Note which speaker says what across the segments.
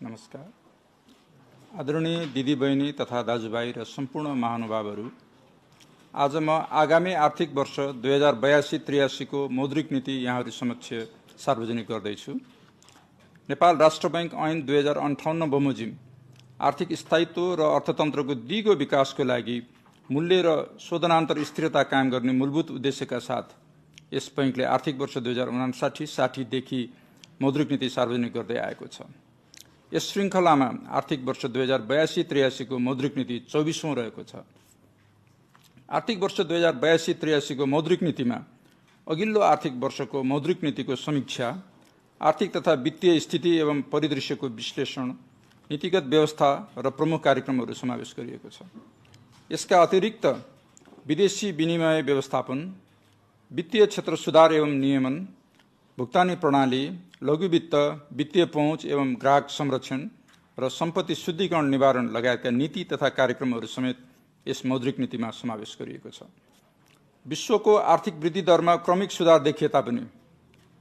Speaker 1: नमस्कार। आदरणीय दिदी बहिनी तथा दाजुभाइ र सम्पूर्ण महानुभावहरू, आज म आगामी आर्थिक वर्ष 2082-83 को मौद्रिक नीति यहाँहरू समक्ष सार्वजनिक गर्दैछु। नेपाल राष्ट्र बैंक ऐन 2058 बमोजिम आर्थिक स्थायित्व र अर्थतन्त्रको दिगो विकासको लागि मूल्य र शोधनान्तर स्थिरता कायम गर्ने मूलभूत उद्देश्यका साथ यस बैंकले आर्थिक वर्ष 2059-60 देखि मौद्रिक नीति सार्वजनिक गर्दै आएको छ। यस श्रृङ्खलामा आर्थिक वर्ष 2082-83 को मौद्रिक नीति 24औं रहेको छ। आर्थिक वर्ष 2082-83 को मौद्रिक नीतिमा अघिल्लो आर्थिक वर्षको मौद्रिक नीतिको समीक्षा, आर्थिक तथा वित्तीय स्थिति एवं परिदृश्यको विश्लेषण, नीतिगत व्यवस्था र प्रमुख कार्यक्रमहरू समावेश गरिएको छ। यसका अतिरिक्त विदेशी विनिमय व्यवस्थापन, वित्तीय क्षेत्र सुधार एवं नियमन, भुक्तानी प्रणाली, लघु वित्त, वित्तीय पहुँच एवं ग्राहक संरक्षण र सम्पत्ति शुद्धिकरण निवारण लगायतका नीति तथा कार्यक्रमहरू समेत यस मौद्रिक नीतिमा समावेश गरिएको छ। विश्वको आर्थिक वृद्धि दरमा क्रमिक सुधार देखिए तापनि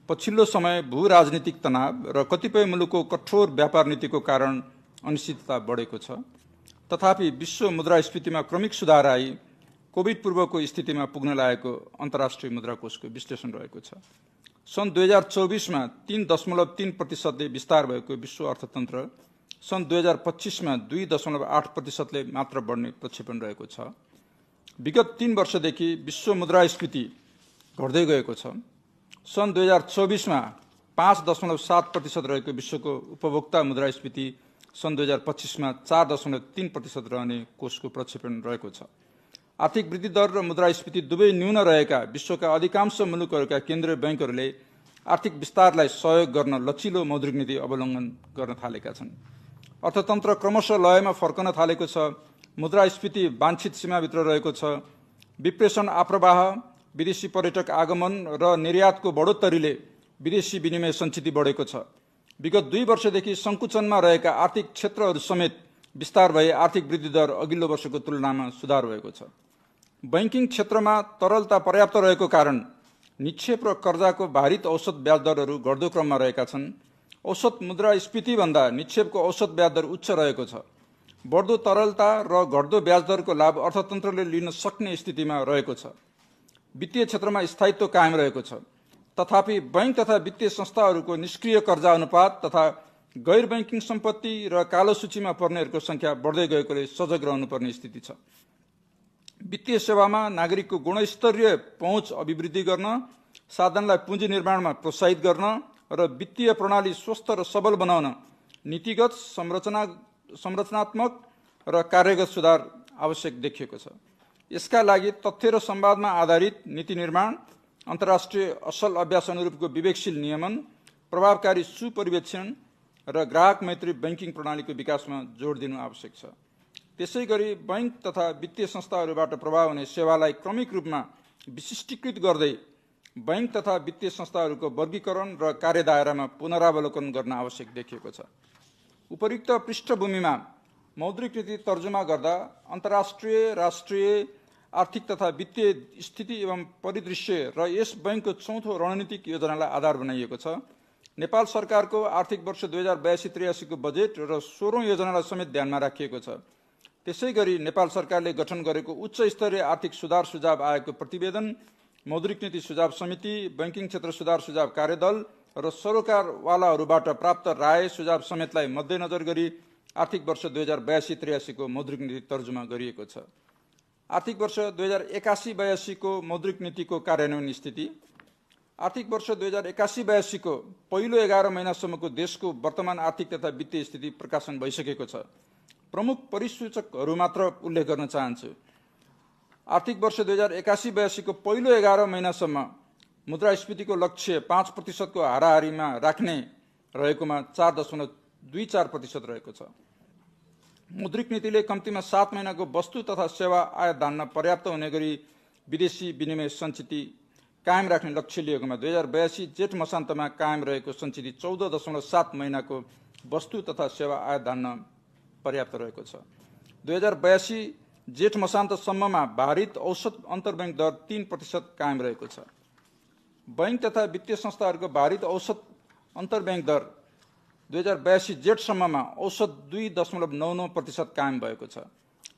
Speaker 1: पछिल्लो समय भू राजनीतिक तनाव र कतिपय मुलुकको कठोर व्यापार नीतिको कारण अनिश्चितता बढेको छ। तथापि विश्व मुद्रास्फीतिमा क्रमिक सुधार आई कोभिड पूर्वको स्थितिमा पुग्न लागेको अन्तर्राष्ट्रिय मुद्रा कोषको विश्लेषण रहेको छ। सन् 2024 मा 3.3% विस्तार भएको विश्व अर्थतन्त्र सन् 2025 मा 2.8% मात्र बढ्ने प्रक्षेपण रहेको छ। विगत 3 वर्षदेखि विश्व मुद्रास्फीति घट्दै गएको छ। सन् 2024 मा 5.7% रहेको विश्वको उपभोक्ता मुद्रास्फीति सन् 2025 मा 4.3% रहने कोषको प्रक्षेपण रहेको छ। आर्थिक वृद्धि दर र मुद्रास्फीति दुवै न्यून रहेका विश्वका अधिकांश मुलुकहरूका केन्द्रीय बैंकहरूले आर्थिक विस्तारलाई सहयोग गर्न लचिलो मौद्रिक नीति अवलम्बन गर्न थालेका छन्। अर्थतन्त्र क्रमशः लयमा फर्कन थालेको छ। मुद्रास्फीति वाञ्छित सीमाभित्र रहेको छ। विप्रेषण आप्रवाह, विदेशी पर्यटक आगमन र निर्यातको बढोत्तरीले विदेशी विनिमय सञ्चिति बढेको छ। विगत 2 वर्षदेखि सङ्कुचनमा रहेका आर्थिक क्षेत्रहरू समेत विस्तार भए आर्थिक वृद्धि दर अघिल्लो वर्षको तुलनामा सुधार भएको छ। बैंकिङ क्षेत्रमा तरलता पर्याप्त रहेको कारण निक्षेप र कर्जाको भारित औसत ब्याज दरहरू घट्दो क्रममा रहेका छन्। औसत मुद्रास्फीतिभन्दा निक्षेपको औसत ब्याज दर उच्च रहेको छ। बढ्दो तरलता र घट्दो ब्याज दरको लाभ अर्थतन्त्रले लिन सक्ने स्थितिमा रहेको छ। वित्तीय क्षेत्रमा स्थायित्व कायम रहेको छ। तथापि बैंक तथा वित्तीय संस्थाहरूको निष्क्रिय कर्जा अनुपात तथा गैर बैंकिङ सम्पत्ति र कालो सूचीमा पर्नेहरूको संख्या बढ्दै गएकोले सजग रहनुपर्ने स्थिति छ। वित्तीय सेवामा नागरिकको गुणस्तरीय पहुँच अभिवृद्धि गर्न, साधनलाई पुँजी निर्माणमा प्रोत्साहित गर्न र वित्तीय प्रणाली स्वस्थ र सबल बनाउन नीतिगत, संरचनात्मक र कार्यगत सुधार आवश्यक देखिएको छ। यसका लागि तथ्य र संवादमा आधारित नीति निर्माण, अन्तर्राष्ट्रिय असल अभ्यास अनुरूपको विवेकशील नियमन, प्रभावकारी सुपरिवेक्षण र ग्राहक मैत्री बैंकिङ प्रणालीको विकासमा जोड दिनु आवश्यक छ। त्यसैगरी बैंक तथा वित्तीय संस्थाहरूबाट प्रभाव हुने सेवालाई क्रमिक रूपमा विशिष्टीकृत गर्दै बैंक तथा वित्तीय संस्थाहरूको वर्गीकरण र कार्यदायरामा पुनरावलोकन गर्न आवश्यक देखिएको छ। उपर्युक्त पृष्ठभूमिमा मौद्रिक नीति तर्जुमा गर्दा अन्तर्राष्ट्रिय, राष्ट्रिय आर्थिक तथा वित्तीय स्थिति एवं परिदृश्य र यस बैंकको चौथो रणनीतिक योजनालाई आधार बनाइएको छ। नेपाल सरकारको आर्थिक वर्ष 2082-83 को बजेट र 16औं योजनालाई समेत ध्यानमा राखिएको छ। त्यसैगरी नेपाल सरकारले गठन गरेको उच्च स्तरीय आर्थिक सुधार सुझाव आयोगको प्रतिवेदन, मौद्रिक नीति सुझाव समिति, बैंकिङ क्षेत्र सुधार सुझाव कार्यदल र सरोकारवालाहरूबाट प्राप्त राय सुझाव समेतलाई मध्यनजर गरी आर्थिक वर्ष 2082-83 को मौद्रिक नीति तर्जुमा गरिएको छ। आर्थिक वर्ष 2081-82 को मौद्रिक नीतिको कार्यान्वयन स्थिति। आर्थिक वर्ष 2081-82 को पहिलो 11 महिनासम्मको देशको वर्तमान आर्थिक तथा वित्तीय स्थिति प्रकाशन भइसकेको छ। प्रमुख परिसूचकहरू मात्र उल्लेख गर्न चाहन्छु। आर्थिक वर्ष 2081-82 को पहिलो 11 महिनासम्म मुद्रास्फीतिको लक्ष्य 5% को हाराहारीमा राख्ने रहेकोमा 4.24% रहेको छ। मौद्रिक नीतिले कम्तीमा 7 महिनाको वस्तु तथा सेवा आयात धान्न पर्याप्त हुने गरी विदेशी विनिमय सञ्चिति कायम राख्ने लक्ष्य लिएकोमा 2082 जेठ मसान्तमा कायम रहेको सञ्चिति 14.7 महिनाको वस्तु तथा सेवा आयात धान्न पर्याप्त रहेको छ। 2082 जेठ मसान्तसम्ममा भारित औसत अन्तर्ब्याङ्क दर 3% कायम रहेको छ। बैंक तथा वित्तीय संस्थाहरूको भारित औसत अन्तर्ब्याङ्क दर 2082 जेठसम्ममा औसत 2.99% कायम भएको छ।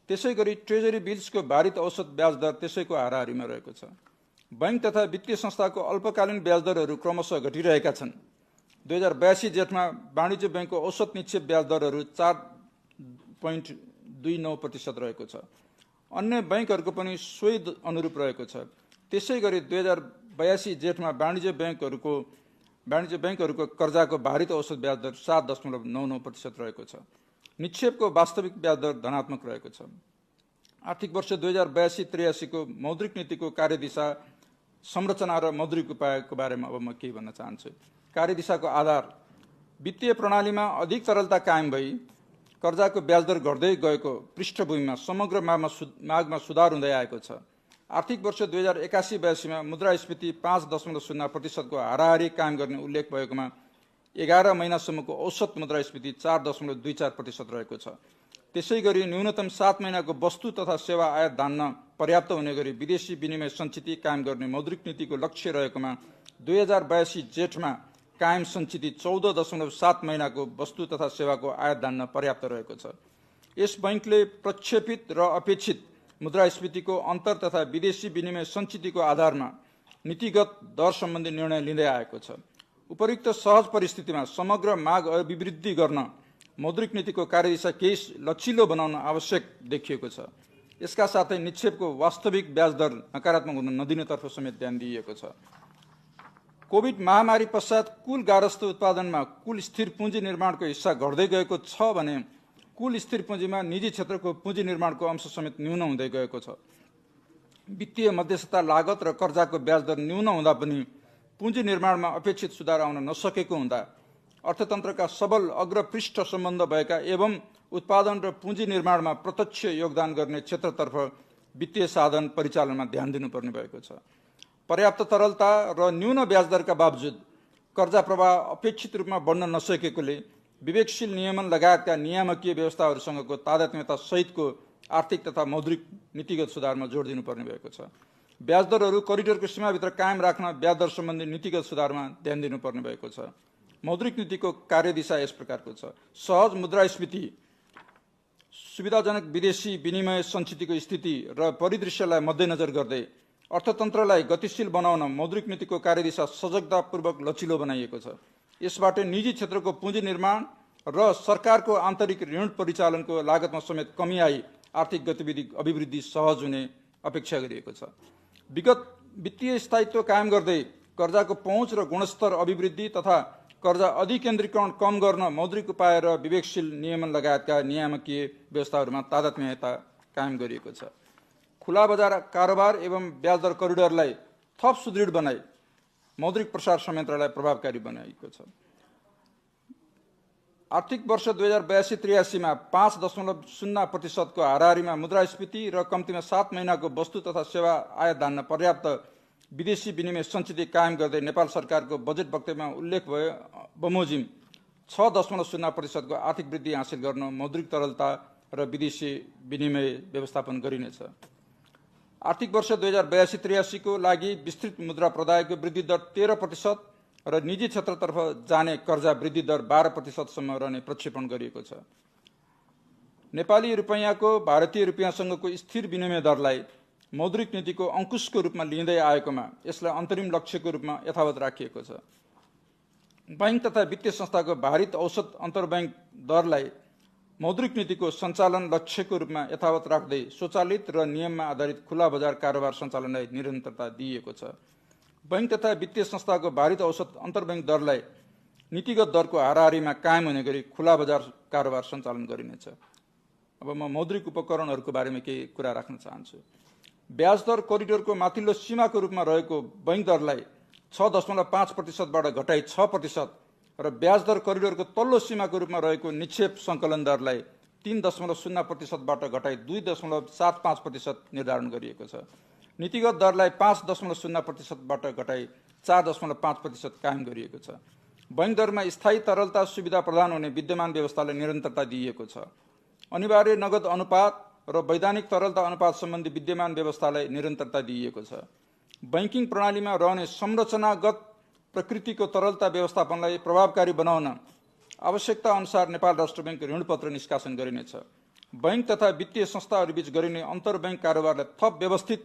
Speaker 1: त्यसैगरी ट्रेजरी बिल्सको भारित औसत ब्याज दर त्यसैको हाराहारीमा रहेको छ। बैंक तथा वित्तीय संस्थाको अल्पकालीन ब्याज दरहरू क्रमशः घटिरहेका छन्। 2082 जेठमा वाणिज्य बैंकको औसत निक्षेप ब्याज दरहरू 4.29% रहेको छ। अन्य बैंकहरूको पनि सोही अनुरूप रहेको छ। त्यसैगरी 2082 जेठमा वाणिज्य बैंकहरूको कर्जाको भारित औसत ब्याज दर 7.99% रहेको छ। निक्षेपको वास्तविक ब्याज दर धनात्मक रहेको छ। आर्थिक वर्ष 2082-83 को मौद्रिक नीतिको कार्यदिशा, संरचना र मौद्रिक उपायको बारेमा अब म के भन्न चाहन्छु। कार्यदिशाको आधार वित्तीय प्रणालीमा अधिक तरलता कायम भई कर्जाको ब्याज दर घट्दै गएको पृष्ठभूमिमा समग्र मागमा सुधार हुँदै आएको छ। आर्थिक वर्ष 2081-82 मा मुद्रास्फीति 5.0% को हाराहारी कायम गर्ने उल्लेख भएकोमा 11 महिनासम्मको औसत मुद्रास्फीति 4.24% रहेको छ। त्यसैगरी न्यूनतम 7 महिनाको वस्तु तथा सेवा आयात धान्न पर्याप्त हुने गरी विदेशी विनिमय सञ्चिति कायम गर्ने मौद्रिक नीतिको लक्ष्य रहेकोमा 2082 जेठमा कायम सञ्चिति 14.7 महिनाको वस्तु तथा सेवाको आयात धान्न पर्याप्त रहेको छ। यस बैंकले प्रक्षेपित र अपेक्षित मुद्रास्फीतिको अन्तर तथा विदेशी विनिमय सञ्चितिको आधारमा नीतिगत दर सम्बन्धी निर्णय लिँदै आएको छ। उपयुक्त सहज परिस्थितिमा समग्र माग अभिवृद्धि गर्न मौद्रिक नीतिको कार्यदिशा केही लचिलो बनाउन आवश्यक देखिएको छ। यसका साथै निक्षेपको वास्तविक ब्याज दर नकारात्मक हुन नदिनेतर्फ समेत ध्यान दिइएको छ। कोभिड महामारी पश्चात कुल गारस्थ उत्पादनमा कुल स्थिर पुँजी निर्माणको हिस्सा घट्दै गएको छ भने कुल स्थिर पुँजीमा निजी क्षेत्रको पुँजी निर्माणको अंश समेत न्यून हुँदै गएको छ। वित्तीय मध्यस्थता लागत र कर्जाको ब्याज दर न्यून हुँदा पनि पुँजी निर्माणमा अपेक्षित सुधार आउन नसकेको हुँदा अर्थतन्त्रका सबल अग्रपृष्ठ सम्बन्ध भएका एवं उत्पादन र पुँजी निर्माणमा प्रत्यक्ष योगदान गर्ने क्षेत्रतर्फ वित्तीय साधन परिचालनमा ध्यान दिनुपर्ने भएको छ। पर्याप्त तरलता र न्यून ब्याज दरका बावजुद कर्जा प्रवाह अपेक्षित रूपमा बढ्न नसकेकोले विवेकशील नियमन लगायतका नियामकीय व्यवस्थाहरूसँगको तादात्म्यता सहितको आर्थिक तथा मौद्रिक नीतिगत सुधारमा जोड दिनुपर्ने भएको छ। ब्याज दरहरू करिडोरको सीमाभित्र कायम राख्न ब्याज दर सम्बन्धी नीतिगत सुधारमा ध्यान दिनुपर्ने भएको छ। मौद्रिक नीतिको कार्यदिशा यस प्रकारको छ। सहज मुद्रास्फीति, सुविधाजनक विदेशी विनिमय सञ्चितिको स्थिति र परिदृश्यलाई मध्यनजर गर्दै अर्थतन्त्रलाई गतिशील बनाउन मौद्रिक नीतिको कार्यदिशा सजगतापूर्वक लचिलो बनाइएको छ। यसबाट निजी क्षेत्रको पुँजी निर्माण र सरकारको आन्तरिक ऋण परिचालनको लागतमा समेत कमी आई आर्थिक गतिविधि अभिवृद्धि सहज हुने अपेक्षा गरिएको छ। विगत वित्तीय स्थायित्व कायम गर्दै कर्जाको पहुँच र गुणस्तर अभिवृद्धि तथा कर्जा अधिकेन्द्रीकरण कम गर्न मौद्रिक उपाय र विवेकशील नियमन लगायतका नियामकीय व्यवस्थाहरूमा तादात्म्यता कायम गरिएको छ। खुला बजार कारोबार एवं ब्याज दर करिडोरलाई थप सुदृढ बनाई मौद्रिक प्रसार संयन्त्रलाई प्रभावकारी बनाइएको छ। आर्थिक वर्ष 2082-83 मा 5.0% को हाराहारीमा मुद्रास्फीति र कम्तीमा 7 महिनाको वस्तु तथा सेवा आयात धान्न पर्याप्त विदेशी विनिमय सञ्चिति कायम गर्दै नेपाल सरकारको बजेट वक्तव्यमा उल्लेख भए बमोजिम 6.0% को आर्थिक वृद्धि हासिल गर्न मौद्रिक तरलता र विदेशी विनिमय व्यवस्थापन गरिनेछ। आर्थिक वर्ष 2082-83 को लागि विस्तृत मुद्रा प्रदायको वृद्धि दर 13% र निजी क्षेत्रतर्फ जाने कर्जा वृद्धि दर 12% सम्म रहने प्रक्षेपण गरिएको छ। नेपाली रुपैयाँको भारतीय रुपैयाँसँगको स्थिर विनिमय दरलाई मौद्रिक नीतिको अंकुशको रूपमा लिँदै आएकोमा यसलाई अन्तरिम लक्ष्यको रूपमा यथावत राखिएको छ। बैंक तथा वित्तीय संस्थाको भारित औसत अन्तर्ब्याङ्क दरलाई मौद्रिक नीतिको सञ्चालन लक्ष्यको रूपमा यथावत राख्दै स्वचालित र नियममा आधारित खुला बजार कारोबार सञ्चालनलाई निरन्तरता दिइएको छ। बैंक तथा वित्तीय संस्थाको भारित औसत अन्तर्ब्याङ्क दरलाई नीतिगत दरको हाराहारीमा कायम हुने गरी खुला बजार कारोबार सञ्चालन गरिनेछ। अब म मौद्रिक उपकरणहरूको बारेमा केही कुरा राख्न चाहन्छु। ब्याज दर करिडोरको माथिल्लो सीमाको रूपमा रहेको बैंक दरलाई 6.5% बाट घटाई 6% र ब्याज दर करिडोरको तल्लो सीमाको रूपमा रहेको निक्षेप सङ्कलन दरलाई 3.0% बाट घटाई 2.75% निर्धारण गरिएको छ। नीतिगत दरलाई 5.0% बाट घटाई 4.5% कायम गरिएको छ। बैंक दरमा स्थायी तरलता सुविधा प्रदान हुने विद्यमान व्यवस्थालाई निरन्तरता दिइएको छ। अनिवार्य नगद अनुपात र वैधानिक तरलता अनुपात सम्बन्धी विद्यमान व्यवस्थालाई निरन्तरता दिइएको छ। बैंकिङ प्रणालीमा रहने संरचनागत प्रकृतिको तरलता व्यवस्थापनलाई प्रभावकारी बनाउन आवश्यकता अनुसार नेपाल राष्ट्र बैंक ऋणपत्र निष्कासन गरिनेछ। बैंक तथा वित्तीय संस्थाहरूबीच गरिने अन्तर्बैङ्क कारोबारलाई थप व्यवस्थित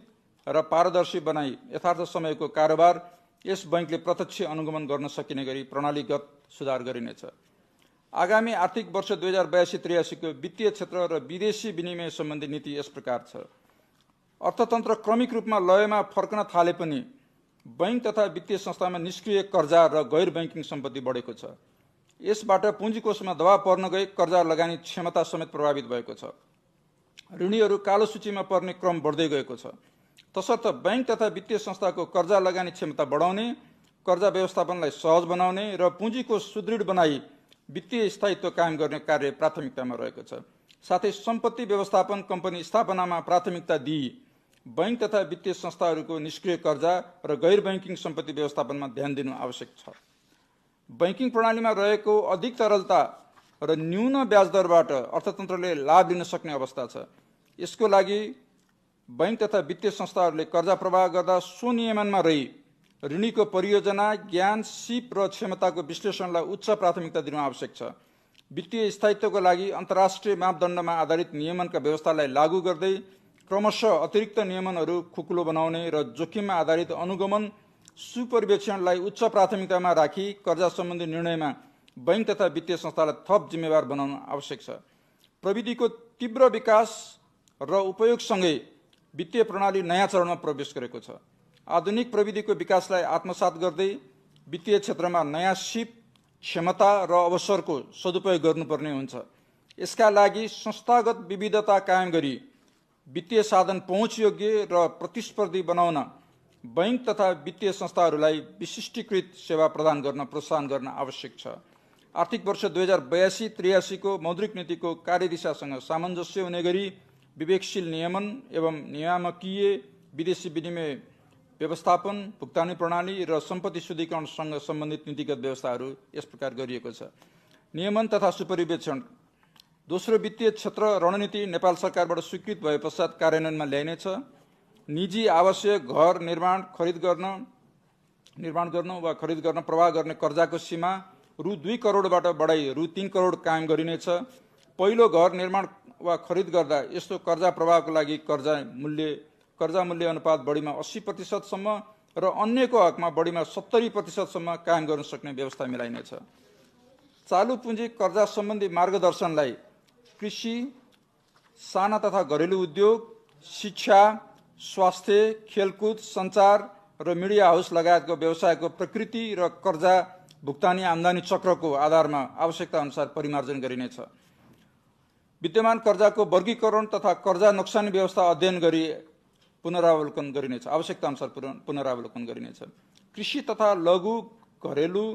Speaker 1: र पारदर्शी बनाई यथार्थ समयको कारोबार यस बैंकले प्रत्यक्ष अनुगमन गर्न सकिने गरी प्रणालीगत सुधार गरिनेछ। आगामी आर्थिक वर्ष 2082-83 को वित्तीय क्षेत्र र विदेशी विनिमय सम्बन्धी नीति यस प्रकार छ। अर्थतन्त्र क्रमिक रूपमा लयमा फर्कन थाले पनि बैंक तथा वित्तीय संस्थामा निष्क्रिय कर्जा र गैर बैंकिङ सम्पत्ति बढेको छ। यसबाट पुँजीकोषमा दबाव पर्न गई कर्जा लगानी क्षमता समेत प्रभावित भएको छ। ऋणीहरू कालो सूचीमा पर्ने क्रम बढ्दै गएको छ। तसर्थ बैंक तथा वित्तीय संस्थाको कर्जा लगानी क्षमता बढाउने, कर्जा व्यवस्थापनलाई सहज बनाउने र पुँजीकोष सुदृढ बनाई वित्तीय स्थायित्व कायम गर्ने कार्य प्राथमिकतामा रहेको छ। साथै सम्पत्ति व्यवस्थापन कम्पनी स्थापनामा प्राथमिकता दिई बैंक तथा वित्तीय संस्थाहरूको निष्क्रिय कर्जा र गैर बैंकिङ सम्पत्ति व्यवस्थापनमा ध्यान दिनु आवश्यक छ। बैंकिङ प्रणालीमा रहेको अधिक तरलता र न्यून ब्याज दरबाट अर्थतन्त्रले लाभ लिन सक्ने अवस्था छ। यसको लागि बैंक तथा वित्तीय संस्थाहरूले कर्जा प्रवाह गर्दा स्वनियमनमा रही ऋणीको परियोजना, ज्ञान, सिप र क्षमताको विश्लेषणलाई उच्च प्राथमिकता दिनु आवश्यक छ। वित्तीय स्थायित्वको लागि अन्तर्राष्ट्रिय मापदण्डमा आधारित नियमनका व्यवस्थालाई लागू गर्दै क्रमशः अतिरिक्त नियमनहरू खुकुलो बनाउने र जोखिममा आधारित अनुगमन सुपरिवेक्षणलाई उच्च प्राथमिकतामा राखी कर्जा सम्बन्धी निर्णयमा बैंक तथा वित्तीय संस्थालाई थप जिम्मेवार बनाउनु आवश्यक छ। प्रविधिको तीव्र विकास र उपयोगसँगै वित्तीय प्रणाली नयाँ चरणमा प्रवेश गरेको छ। आधुनिक प्रविधिको विकासलाई आत्मसात गर्दै वित्तीय क्षेत्रमा नयाँ सिप, क्षमता र अवसरको सदुपयोग गर्नुपर्ने हुन्छ। यसका लागि संस्थागत विविधता कायम गरी वित्तीय साधन पहुँचयोग्य र प्रतिस्पर्धी बनाउन बैंक तथा वित्तीय संस्थाहरूलाई विशिष्टीकृत सेवा प्रदान गर्न प्रोत्साहन गर्न आवश्यक छ। आर्थिक वर्ष 2082-83 को मौद्रिक नीतिको कार्यदिशासँग सामञ्जस्य हुने गरी विवेकशील नियमन एवं नियामकीय विदेशी विनिमय व्यवस्थापन, भुक्तानी प्रणाली र सम्पत्ति शुद्धिकरणसँग सम्बन्धित नीतिगत व्यवस्थाहरू यस प्रकार गरिएको छ। नियमन तथा सुपरिवेक्षण। दोस्रो वित्तीय क्षेत्र रणनीति नेपाल सरकारबाट स्वीकृत भए पश्चात कार्यान्वयनमा ल्याइनेछ। निजी आवश्यक घर निर्माण गर्न वा खरिद गर्न प्रवाह गर्ने कर्जाको सीमा रु 2 करोडबाट बढाई रु 3 करोड कायम गरिनेछ। पहिलो घर निर्माण वा खरिद गर्दा यस्तो कर्जा प्रवाहको लागि कर्जा मूल्य अनुपात बढीमा 80% सम्म र अन्यको हकमा बढीमा 70% सम्म कायम गर्न सक्ने व्यवस्था मिलाइनेछ। चालू पुँजी कर्जा सम्बन्धी मार्गदर्शनलाई कृषि, साना तथा घरेलु उद्योग, शिक्षा, स्वास्थ्य, खेलकुद, सञ्चार र मिडिया हाउस लगायतको व्यवसायको प्रकृति र कर्जा भुक्तानी आम्दानी चक्रको आधारमा आवश्यकता अनुसार परिमार्जन गरिनेछ। विद्यमान कर्जाको वर्गीकरण तथा कर्जा नोक्सानी व्यवस्था अध्ययन गरी पुनरावलोकन गरिनेछ। आवश्यकता अनुसार पुनरावलोकन गरिनेछ। कृषि तथा लघु, घरेलु,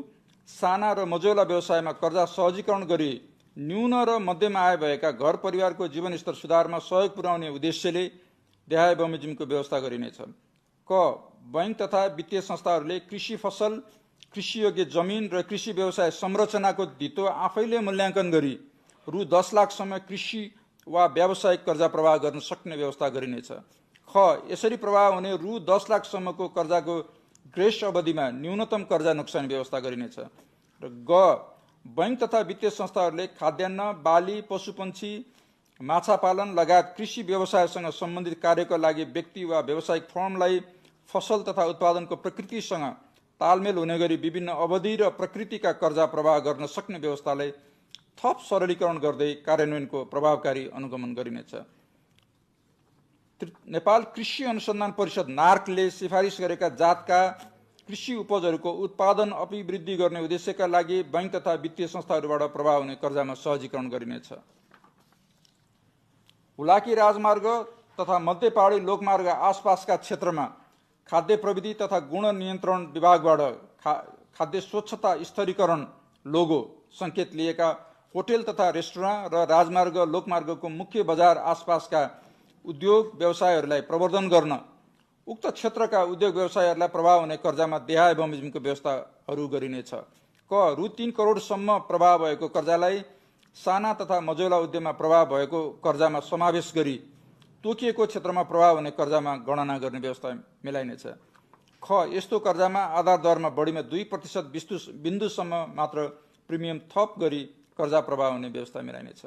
Speaker 1: साना र मझौला व्यवसायमा कर्जा सहजीकरण गरी न्यून र मध्यम आय भएका घर परिवारको जीवनस्तर सुधारमा सहयोग पुर्याउने उद्देश्यले देहाय बमोजिमको व्यवस्था गरिनेछ। क. बैंक तथा वित्तीय संस्थाहरूले कृषि फसल, कृषियोग्य जमिन र कृषि व्यवसाय संरचनाको धितो आफैले मूल्याङ्कन गरी रु 10 लाखसम्म कृषि वा व्यावसायिक कर्जा प्रवाह गर्न सक्ने व्यवस्था गरिनेछ। ख. यसरी प्रवाह हुने रु 10 लाखसम्मको कर्जाको ग्रेस अवधिमा न्यूनतम कर्जा नोक्सानी व्यवस्था गरिनेछ। र ग. बैंक तथा वित्तीय संस्थाहरूले खाद्यान्न, बाली, पशुपन्छी, माछा पालन लगायत कृषि व्यवसायसँग सम्बन्धित कार्यका लागि व्यक्ति वा व्यावसायिक फर्मलाई फसल तथा उत्पादनको प्रकृतिसँग तालमेल हुने गरी विभिन्न अवधि र प्रकृतिका कर्जा प्रवाह गर्न सक्ने व्यवस्थालाई थप सरलीकरण गर्दै कार्यान्वयनको प्रभावकारी अनुगमन गरिनेछ। नेपाल कृषि अनुसन्धान परिषद नार्कले सिफारिस गरेका जातका कृषि उपजहरूको उत्पादन अभिवृद्धि गर्ने उद्देश्यका लागि बैंक तथा वित्तीय संस्थाहरूबाट प्रवाह हुने कर्जामा सहजीकरण गरिनेछ। हुलाकी राजमार्ग तथा मध्य पहाडी लोकमार्ग आसपासका क्षेत्रमा खाद्य प्रविधि तथा गुण नियन्त्रण विभागबाट खाद्य स्वच्छता स्तरीकरण लोगो संकेत लिएका होटल तथा रेस्टुरेन्ट र राजमार्ग लोकमार्गको मुख्य बजार आसपासका उद्योग व्यवसायहरूलाई प्रवर्धन गर्न उक्त क्षेत्रका उद्योग व्यवसायहरूलाई प्रभाव हुने कर्जामा देहाय बमोजिमको व्यवस्थाहरू गरिनेछ। क. रु 3 करोडसम्म प्रभाव भएको कर्जालाई साना तथा मझौला उद्यममा प्रभाव भएको कर्जामा समावेश गरी तोकिएको क्षेत्रमा प्रभाव हुने कर्जामा गणना गर्ने व्यवस्था मिलाइनेछ। ख. यस्तो कर्जामा आधार दरमा बढीमा 2% बिन्दुसम्म मात्र प्रिमियम थप गरी कर्जा प्रवाह हुने व्यवस्था मिलाइनेछ।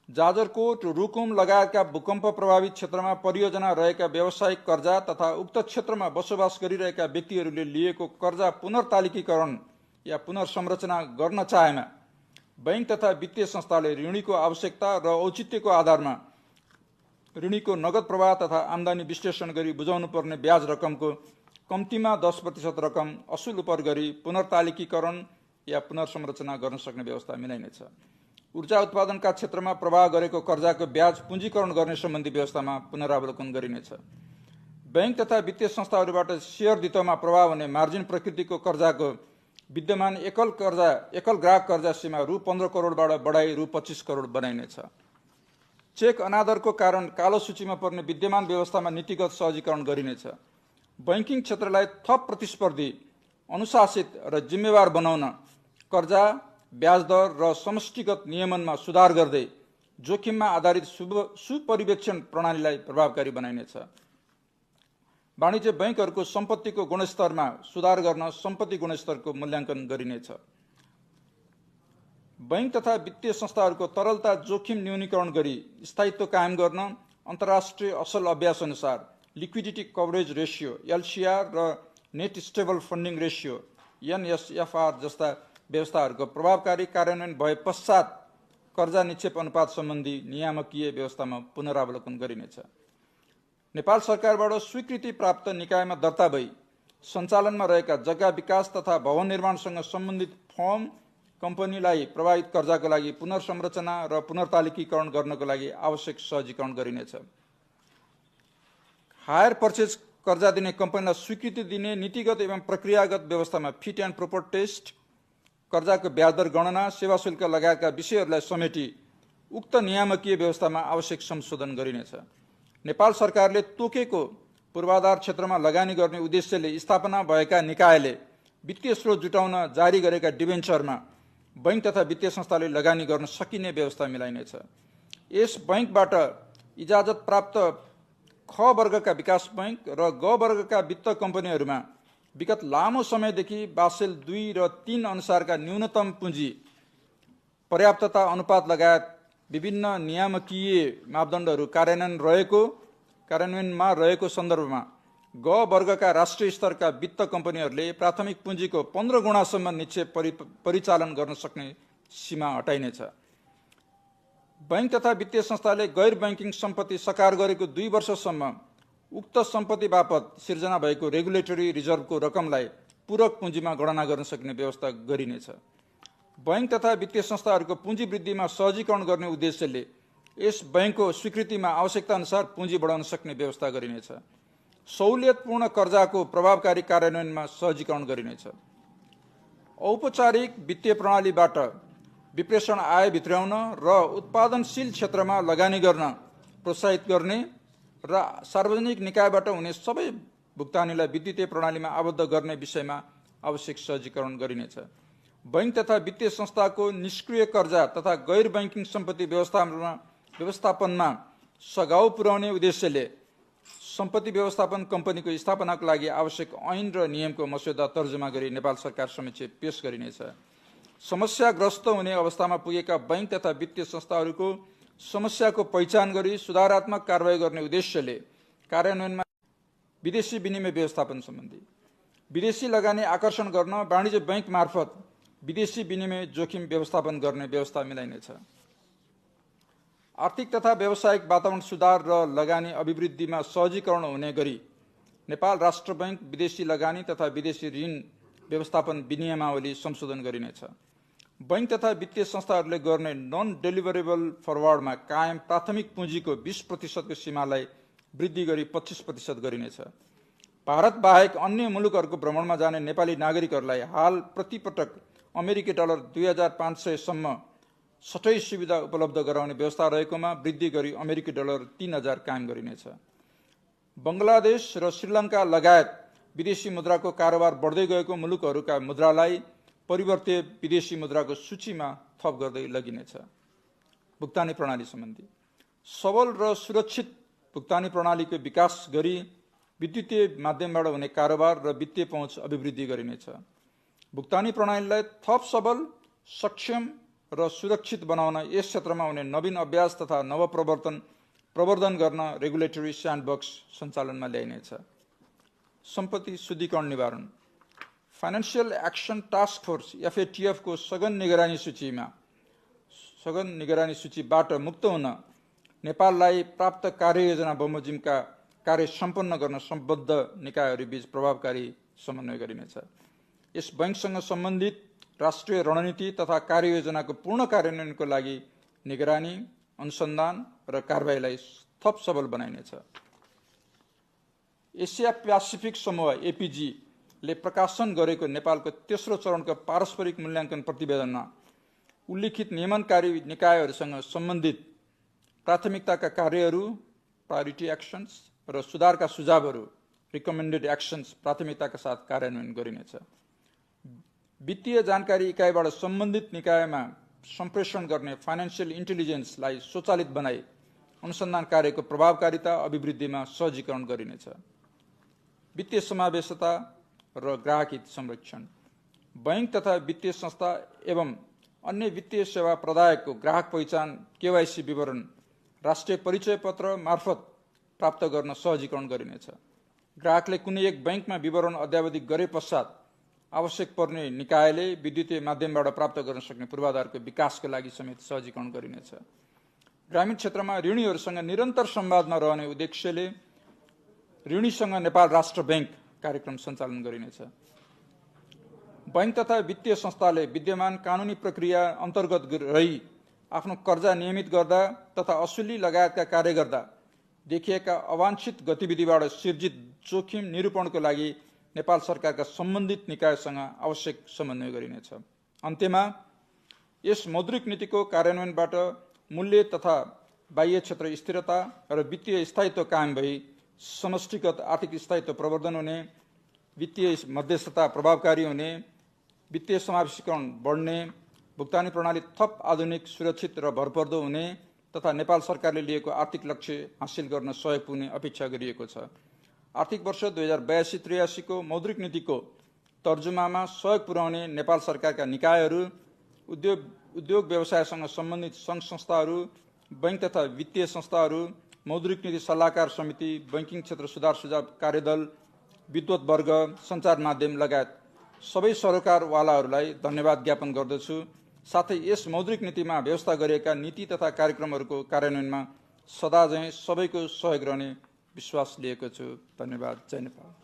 Speaker 1: जाजरकोट, रुकुम लगायतका भूकम्प प्रभावित क्षेत्रमा परियोजना रहेका व्यावसायिक कर्जा तथा उक्त क्षेत्रमा बसोबास गरिरहेका व्यक्तिहरूले लिएको कर्जा पुनर्तालिकीकरण या पुनर्संरचना गर्न चाहेमा बैंक तथा वित्तीय संस्थाले ऋणीको आवश्यकता र औचित्यको आधारमा ऋणीको नगद प्रवाह तथा आम्दानी विश्लेषण गरी बुझाउनु पर्ने ब्याज रकमको कम्तीमा 10% रकम असुल उपर गरी पुनर्तालिकीकरण या पुनर्संरचना गर्न सक्ने व्यवस्था मिलाइनेछ। ऊर्जा उत्पादनका क्षेत्रमा प्रवाह गरेको कर्जाको ब्याज पुँजीकरण गर्ने सम्बन्धी व्यवस्थामा पुनरावलोकन गरिनेछ। बैंक तथा वित्तीय संस्थाहरूबाट शेयर दितोमा प्रवाह हुने मार्जिन प्रकृतिको कर्जाको विद्यमान एकल ग्राहक कर्जा सीमा रु 15 करोडबाट बढाई रु 25 करोड बनाइनेछ। चेक अनादरको कारण कालो सूचीमा पर्ने विद्यमान व्यवस्थामा नीतिगत सहजीकरण गरिनेछ। बैंकिङ क्षेत्रलाई थप प्रतिस्पर्धी, अनुशासित र जिम्मेवार बनाउन कर्जा, ब्याज दर र समष्टिगत नियमनमा सुधार गर्दै जोखिममा आधारित सुपरिवेक्षण प्रणालीलाई प्रभावकारी बनाइनेछ। वाणिज्य बैंकहरूको सम्पत्तिको गुणस्तरमा सुधार गर्न सम्पत्ति गुणस्तरको मूल्याङ्कन गरिनेछ। बैंक तथा वित्तीय संस्थाहरूको तरलता जोखिम न्यूनीकरण गरी स्थायित्व कायम गर्न अन्तर्राष्ट्रिय असल अभ्यास अनुसार लिक्विडिटी कभरेज रेशियो LCR र net stable funding ratio NSFR जस्ता व्यवस्थाहरूको प्रभावकारी कार्यान्वयन भए पश्चात कर्जा निक्षेप अनुपात सम्बन्धी नियामकीय व्यवस्थामा पुनरावलोकन गरिनेछ। नेपाल सरकारबाट स्वीकृति प्राप्त निकायमा दर्ता भई सञ्चालनमा रहेका जग्गा विकास तथा भवन निर्माणसँग सम्बन्धित फर्म कम्पनीलाई प्रभावित कर्जाको लागि पुनर्संरचना र पुनर्तालिकीकरण गर्नको लागि आवश्यक सहजीकरण गरिनेछ। हायर पर्चेज कर्जा दिने कम्पनीलाई स्वीकृति दिने नीतिगत एवं प्रक्रियागत व्यवस्थामा फिट एन्ड प्रोपर टेस्ट, कर्जाको ब्याज दर गणना, सेवा शुल्क लगायतका विषयहरूलाई समेटी उक्त नियामकीय व्यवस्थामा आवश्यक संशोधन गरिनेछ। नेपाल सरकारले तोकेको पूर्वाधार क्षेत्रमा लगानी गर्ने उद्देश्यले स्थापना भएका निकायले वित्तीय स्रोत जुटाउन जारी गरेका डिबेन्चरमा बैंक तथा वित्तीय संस्थाले लगानी गर्न सकिने व्यवस्था मिलाइनेछ। यस बैंकबाट इजाजत प्राप्त ख वर्गका विकास बैंक र ग वर्गका वित्त कम्पनीहरूमा विगत लामो समयदेखि बासेल 2 र 3 अनुसारका न्यूनतम पुँजी, पर्याप्तता अनुपात लगायत विभिन्न नियामकीय मापदण्डहरू कार्यान्वयनमा रहेको सन्दर्भमा ग वर्गका राष्ट्रिय स्तरका वित्त कम्पनीहरूले प्राथमिक पुँजीको 15 गुणासम्म निक्षेप परिचालन गर्न सक्ने सीमा हटाइनेछ। बैंक तथा वित्तीय संस्थाले गैर बैंकिङ सम्पत्ति सकार गरेको 2 वर्षसम्म उक्त सम्पत्ति बापत सिर्जना भएको रेगुलेटरी रिजर्भको रकमलाई पूरक पुँजीमा गणना गर्न सक्ने व्यवस्था गरिनेछ। बैंक तथा वित्तीय संस्थाहरूको पुँजी वृद्धिमा सहजीकरण गर्ने उद्देश्यले यस बैंकको स्वीकृतिमा आवश्यकता अनुसार पुँजी बढाउन सक्ने व्यवस्था गरिनेछ। सहुलियतपूर्ण कर्जाको प्रभावकारी कार्यान्वयनमा सहजीकरण गरिनेछ। औपचारिक वित्तीय प्रणालीबाट विप्रेषण आय भित्र्याउन र उत्पादनशील क्षेत्रमा लगानी गर्न प्रोत्साहित गर्ने र सार्वजनिक निकायबाट हुने सबै भुक्तानीलाई विद्युतीय प्रणालीमा आबद्ध गर्ने विषयमा आवश्यक सहजीकरण गरिनेछ। बैंक तथा वित्तीय संस्थाको निष्क्रिय कर्जा तथा गैर बैंकिङ सम्पत्ति व्यवस्थापनमा सघाउ पुर्याउने उद्देश्यले सम्पत्ति व्यवस्थापन कम्पनीको स्थापनाको लागि आवश्यक ऐन र नियमको मस्यौदा तर्जुमा गरी नेपाल सरकार समक्ष पेश गरिनेछ। समस्याग्रस्त हुने अवस्थामा पुगेका बैंक तथा वित्तीय संस्थाहरूको समस्याको पहिचान गरी सुधारात्मक कारबाही गर्ने उद्देश्यले कार्यान्वयनमा विदेशी विनिमय व्यवस्थापन सम्बन्धी विदेशी लगानी आकर्षण गर्न वाणिज्य बैंक मार्फत विदेशी विनिमय जोखिम व्यवस्थापन गर्ने व्यवस्था मिलाइनेछ। आर्थिक तथा व्यावसायिक वातावरण सुधार र लगानी अभिवृद्धिमा सहजीकरण हुने गरी नेपाल राष्ट्र बैंक विदेशी लगानी तथा विदेशी ऋण व्यवस्थापन विनियमावली संशोधन गरिनेछ। बैंक तथा वित्तीय संस्थाहरूले गर्ने नन डेलिभरेबल फरवर्डमा कायम प्राथमिक पुँजीको 20% को सीमालाई वृद्धि गरी 25% गरिनेछ। भारत बाहेक अन्य मुलुकहरूको भ्रमणमा जाने नेपाली नागरिकहरूलाई हाल प्रतिपटक अमेरिकी डलर 2500 सम्म सटै सुविधा उपलब्ध गराउने व्यवस्था रहेकोमा वृद्धि गरी अमेरिकी डलर 3000 कायम गरिनेछ। बंगलादेश र श्रीलङ्का लगायत विदेशी मुद्राको कारोबार बढ्दै गएको मुलुकहरूका मुद्रालाई परिवर्त्य विदेशी मुद्राको सूचीमा थप गर्दै लगिनेछ। भुक्तानी प्रणाली सम्बन्धी सबल र सुरक्षित भुक्तानी प्रणालीको विकास गरी विद्युतीय माध्यमबाट हुने कारोबार र वित्तीय पहुँच अभिवृद्धि गरिनेछ। भुक्तानी प्रणालीलाई थप सबल, सक्षम र सुरक्षित बनाउन यस क्षेत्रमा हुने नवीन अभ्यास तथा प्रवर्धन गर्न रेगुलेटरी स्यान्डबक्स सञ्चालनमा ल्याइनेछ। सम्पत्ति शुद्धिकरण निवारण। Financial action task force FATF को सघन निगरानी सूचीबाट मुक्त हुन नेपाललाई प्राप्त कार्ययोजना बमोजिमका कार्य सम्पन्न गर्न सम्बद्ध निकायहरूबीच प्रभावकारी समन्वय गरिनेछ। यस बैंकसँग सम्बन्धित राष्ट्रिय रणनीति तथा कार्ययोजनाको पूर्ण कार्यान्वयनको लागि निगरानी, अनुसन्धान र कारबाहीलाई थप सबल बनाइनेछ। एसिया प्यासिफिक समूह APG ले प्रकाशन गरेको नेपालको तेस्रो चरणको पारस्परिक मूल्याङ्कन प्रतिवेदनमा उल्लिखित नियमनकारी निकायहरूसँग सम्बन्धित प्राथमिकताका कार्यहरू प्रायोरिटी एक्सन्स र सुधारका सुझावहरू रिकमेन्डेड एक्सन्स प्राथमिकताका साथ कार्यान्वयन गरिनेछ। वित्तीय जानकारी इकाइबाट सम्बन्धित निकायमा सम्प्रेषण गर्ने फाइनेन्शियल इन्टेलिजेन्सलाई स्वचालित बनाई अनुसन्धान कार्यको प्रभावकारिता अभिवृद्धिमा सहजीकरण गरिनेछ। वित्तीय समावेशता र ग्राहक हित संरक्षण। बैंक तथा वित्तीय संस्था एवं अन्य वित्तीय सेवा प्रदायकको ग्राहक पहिचान KYC विवरण राष्ट्रिय परिचय पत्र मार्फत प्राप्त गर्न सहजीकरण गरिनेछ। ग्राहकले कुनै एक बैंकमा विवरण अद्यावधिक गरे पश्चात आवश्यक पर्ने निकायले विद्युतीय माध्यमबाट प्राप्त गर्न सक्ने पूर्वाधारको विकासका लागि समेत सहजीकरण गरिनेछ। ग्रामीण क्षेत्रमा ऋणीहरूसँग निरन्तर संवादमा रहने उद्देश्यले ऋणीसँग नेपाल राष्ट्र बैंक कार्यक्रम सञ्चालन गरिनेछ। बैंक तथा वित्तीय संस्थाले विद्यमान कानुनी प्रक्रिया अन्तर्गत रही आफ्नो कर्जा नियमित गर्दा तथा असुली लगायतका कार्य गर्दा देखिएका अवांछित गतिविधिबाट सिर्जित जोखिम निरूपणको लागि नेपाल सरकारका सम्बन्धित निकायसँग आवश्यक समन्वय गरिनेछ। अन्त्यमा यस मौद्रिक नीतिको कार्यान्वयनबाट मूल्य तथा बाह्य क्षेत्र स्थिरता र वित्तीय स्थायित्व कायम भई समष्टिगत आर्थिक स्थायित्व प्रवर्धन हुने, वित्तीय मध्यस्थता प्रभावकारी हुने, वित्तीय समावेशीकरण बढ्ने, भुक्तानी प्रणाली थप आधुनिक, सुरक्षित र भरपर्दो हुने तथा नेपाल सरकारले लिएको आर्थिक लक्ष्य हासिल गर्न सहयोग पुग्ने अपेक्षा गरिएको छ। आर्थिक वर्ष 2082-83 को मौद्रिक नीतिको तर्जुमामा सहयोग पुर्याउने नेपाल सरकारका निकायहरू, उद्योग व्यवसायसँग सम्बन्धित सङ्घ संस्थाहरू, बैंक तथा वित्तीय संस्थाहरू, मौद्रिक नीति सल्लाहकार समिति, बैंकिङ क्षेत्र सुझाव कार्यदल, विद्वत वर्ग, सञ्चार माध्यम लगायत सबै सरोकारवालाहरूलाई धन्यवाद ज्ञापन गर्दछु। साथै यस मौद्रिक नीतिमा व्यवस्था गरिएका नीति तथा कार्यक्रमहरूको कार्यान्वयनमा सदाझैँ सबैको सहयोग रहने विश्वास लिएको छु। धन्यवाद। जय नेपाल।